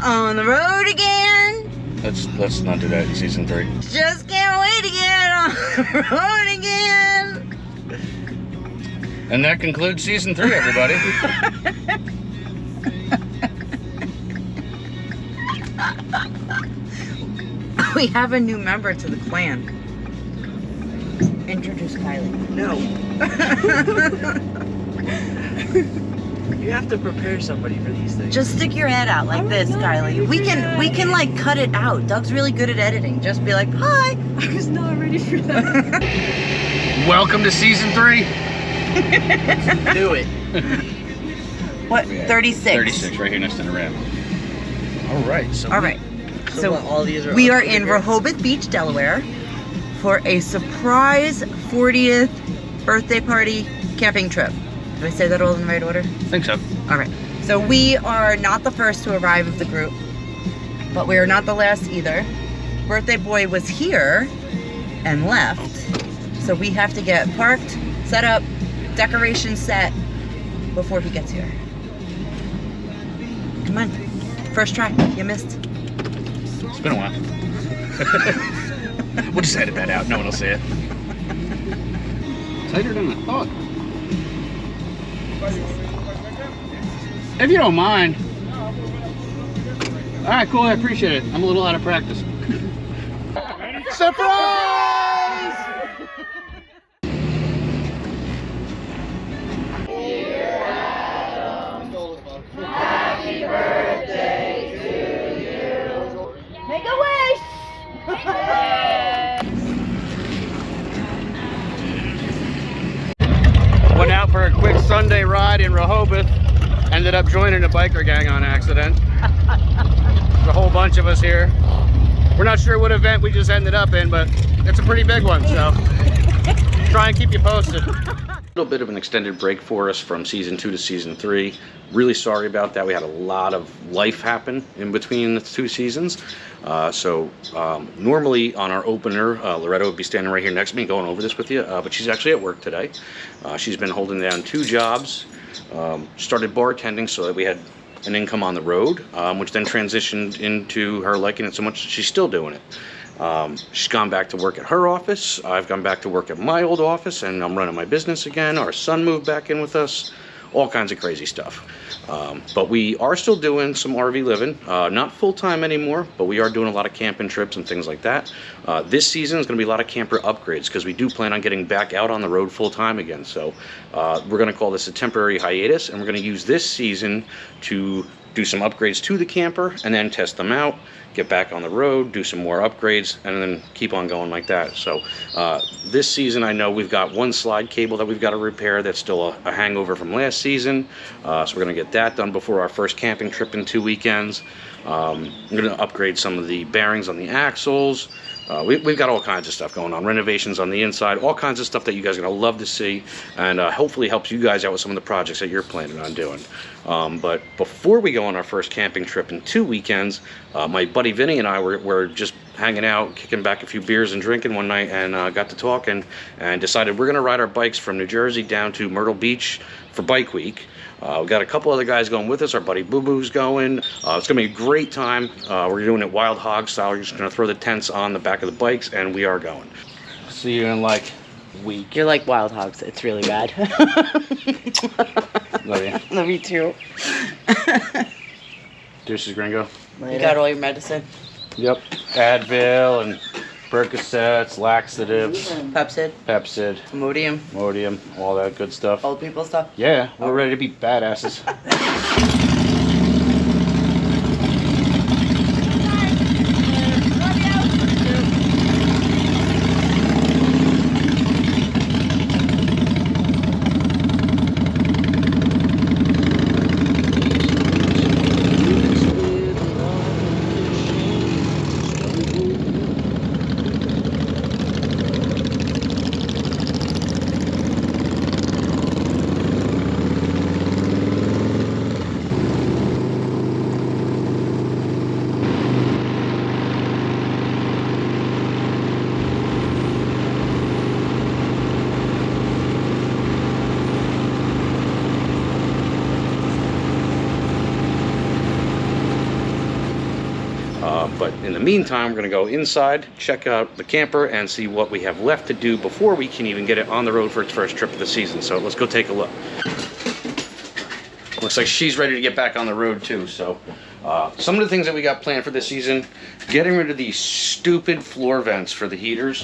on the road again. Let's not do that in season 3. Just can't wait to get on the road again. And that concludes season 3, everybody. We have a new member to the clan. Introduce Kylie. No. You have to prepare somebody for these things. Just stick your head out like this, Kylie. We can like cut it out. Doug's really good at editing. Just be like, hi. I was not ready for that. Welcome to season 3. Do it. What? 36. 36, right here next to the ramp. All right. So All right. So what, all these are we up are to in here? Rehoboth Beach, Delaware, for a surprise 40th birthday party camping trip. Did I say that all in the right order? I think so. All right. So we are not the first to arrive of the group, but we are not the last either. Birthday boy was here and left, so we have to get parked, set up, decoration set before he gets here. Come on. First try. You missed. It's been a while. We'll just edit that out. No one will see it. Tighter than I thought. If you don't mind. All right, cool. I appreciate it. I'm a little out of practice. Surprise! Happy birthday to you. Make a wish. Went out for a quick Sunday ride in Rehoboth. Ended up joining a biker gang on accident. There's a whole bunch of us here. We're not sure what event we just ended up in, but it's a pretty big one, so try and keep you posted. A little bit of an extended break for us from season 2 to season 3. Really sorry about that. We had a lot of life happen in between the 2 seasons. Normally on our opener, Loretta would be standing right here next to me going over this with you, but she's actually at work today. She's been holding down 2 jobs. Started bartending so that we had an income on the road, which then transitioned into her liking it so much that she's still doing it. She's gone back to work at her office. I've gone back to work at my old office, and I'm running my business again. Our son moved back in with us. All kinds of crazy stuff. But we are still doing some RV living, not full-time anymore, but we are doing a lot of camping trips and things like that. This season is going to be a lot of camper upgrades because we do plan on getting back out on the road full-time again. So we're going to call this a temporary hiatus, and we're going to use this season to do some upgrades to the camper and then test them out, get back on the road, do some more upgrades, and then keep on going like that. So this season, I know we've got one slide cable that we've got to repair that's still a hangover from last season. So we're going to get that done before our first camping trip in 2 weekends. I'm going to upgrade some of the bearings on the axles. We've got all kinds of stuff going on, renovations on the inside, all kinds of stuff that you guys are going to love to see, and hopefully helps you guys out with some of the projects that you're planning on doing. But before we go on our first camping trip in 2 weekends, my buddy Vinny and I were just hanging out, kicking back a few beers and drinking one night, and got to talking and decided we're going to ride our bikes from New Jersey down to Myrtle Beach for Bike Week. We got a couple other guys going with us. Our buddy Boo Boo's going. It's going to be a great time. We're doing it Wild Hogs style. We're just going to throw the tents on the back of the bikes, and we are going. See you in like a week. You're like Wild Hogs. It's really bad. Love you. Love you too. Deuces, Gringo. You got all your medicine? Yep. Advil and Percocets, laxatives, Pepsid, Imodium, all that good stuff. old people stuff. Yeah, we're ready to be badasses. But in the meantime, we're going to go inside, check out the camper, and see what we have left to do before we can even get it on the road for its first trip of the season. So let's go take a look. Looks like she's ready to get back on the road too. So some of the things that we got planned for this season: getting rid of these stupid floor vents for the heaters.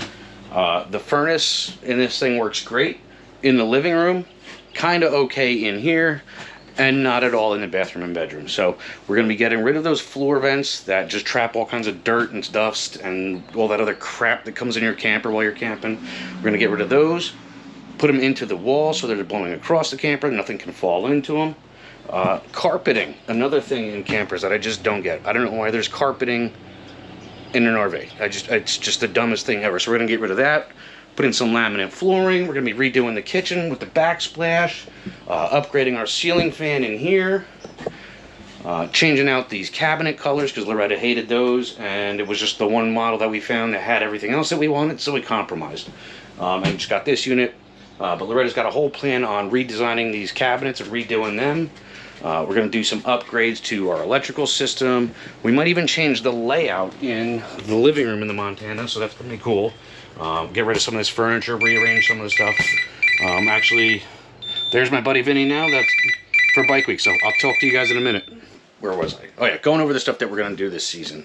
The furnace in this thing works great in the living room, kind of okay in here, and not at all in the bathroom and bedroom. So we're going to be getting rid of those floor vents that just trap all kinds of dirt and dust and all that other crap that comes in your camper while you're camping. We're going to get rid of those, put them into the wall so they're blowing across the camper, nothing can fall into them. Carpeting, another thing in campers that I just don't get. I don't know why there's carpeting in an RV. It's just the dumbest thing ever. So we're going to get rid of that. Put in some laminate flooring. We're going to be redoing the kitchen with the backsplash, upgrading our ceiling fan in here, changing out these cabinet colors because Loretta hated those, and it was just the one model that we found that had everything else that we wanted, so we compromised. And just got this unit, but Loretta's got a whole plan on redesigning these cabinets and redoing them. We're going to do some upgrades to our electrical system. We might even change the layout in the living room in the Montana, so that's going to be cool. Get rid of some of this furniture, rearrange some of the stuff. Actually, there's my buddy Vinny now. That's for Bike Week, so I'll talk to you guys in a minute. Where was I? Oh yeah, going over the stuff that we're going to do this season.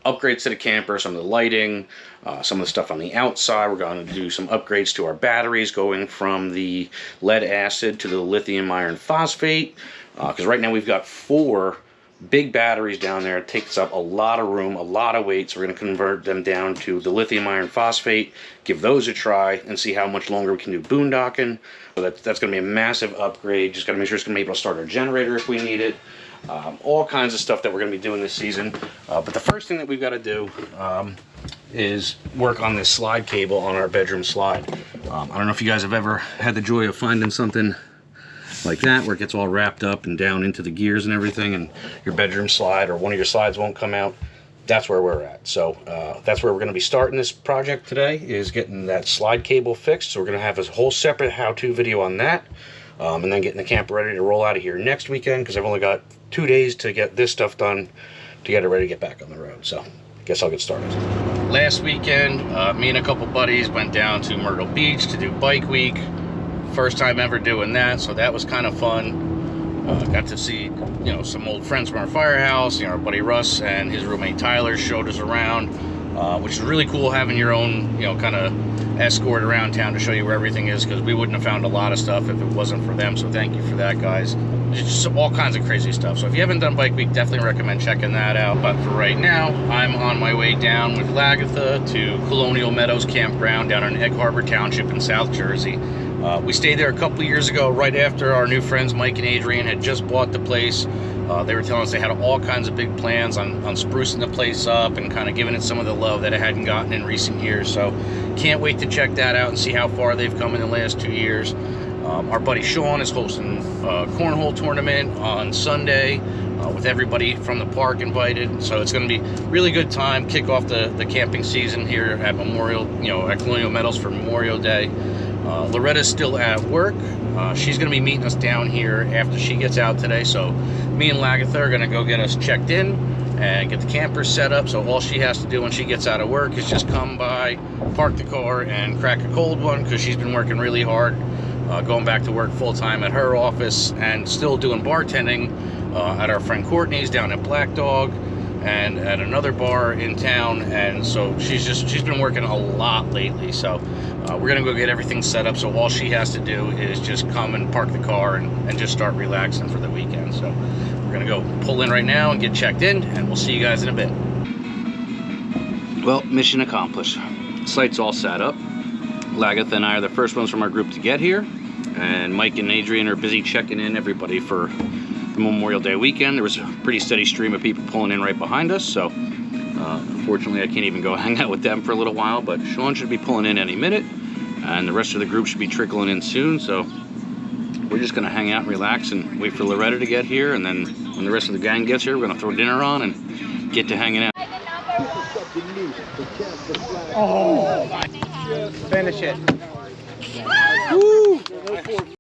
Upgrades to the camper, some of the lighting, some of the stuff on the outside. We're going to do some upgrades to our batteries, going from the lead acid to the lithium iron phosphate. Because right now we've got 4 big batteries down there. It takes up a lot of room, a lot of weight, so we're going to convert them down to the lithium iron phosphate, give those a try, and see how much longer we can do boondocking. So that's going to be a massive upgrade. Just got to make sure it's going to be able to start our generator if we need it. All kinds of stuff that we're going to be doing this season. But the first thing that we've got to do is work on this slide cable on our bedroom slide. I don't know if you guys have ever had the joy of finding something like that where it gets all wrapped up and down into the gears and everything, and your bedroom slide or one of your slides won't come out. That's where we're at. So that's where we're going to be starting this project today, is getting that slide cable fixed. So we're going to have a whole separate how-to video on that, and then getting the camper ready to roll out of here next weekend, because I've only got 2 days to get this stuff done to get it ready to get back on the road. So I guess I'll get started. Last weekend, me and a couple buddies went down to Myrtle Beach to do Bike Week. First time ever doing that, so that was kind of fun. Got to see, some old friends from our firehouse. Our buddy Russ and his roommate Tyler showed us around, which is really cool having your own, kind of escort around town to show you where everything is, because we wouldn't have found a lot of stuff if it wasn't for them. So thank you for that, guys. Just all kinds of crazy stuff. So if you haven't done Bike Week, definitely recommend checking that out. But for right now, I'm on my way down with Lagatha to Colonial Meadows campground down in Egg Harbor Township in South Jersey. We stayed there a couple of years ago, right after our new friends Mike and Adrian had just bought the place. They were telling us they had all kinds of big plans on sprucing the place up and kind of giving it some of the love that it hadn't gotten in recent years. So can't wait to check that out and see how far they've come in the last 2 years. Our buddy Sean is hosting a cornhole tournament on Sunday with everybody from the park invited. So it's going to be a really good time. Kick off the camping season here at at Colonial Meadows for Memorial Day. Loretta's still at work. She's going to be meeting us down here after she gets out today. So me and Lagatha are going to go get us checked in and get the camper set up. So all she has to do when she gets out of work is just come by, park the car, and crack a cold one, because she's been working really hard, going back to work full-time at her office and still doing bartending at our friend Courtney's down at Black Dog and at another bar in town. And so she's been working a lot lately. So we're gonna go get everything set up, so all she has to do is just come and park the car and just start relaxing for the weekend. So we're gonna go pull in right now and get checked in, and we'll see you guys in a bit. Well, mission accomplished. Site's all set up. Lagatha and I are the first ones from our group to get here, and Mike and Adrian are busy checking in everybody for the Memorial Day weekend. There was a pretty steady stream of people pulling in right behind us, so unfortunately I can't even go hang out with them for a little while, but Sean should be pulling in any minute, and the rest of the group should be trickling in soon. So we're just going to hang out and relax and wait for Loretta to get here, and then when the rest of the gang gets here, we're going to throw dinner on and get to hanging out. Oh, finish it. Woo!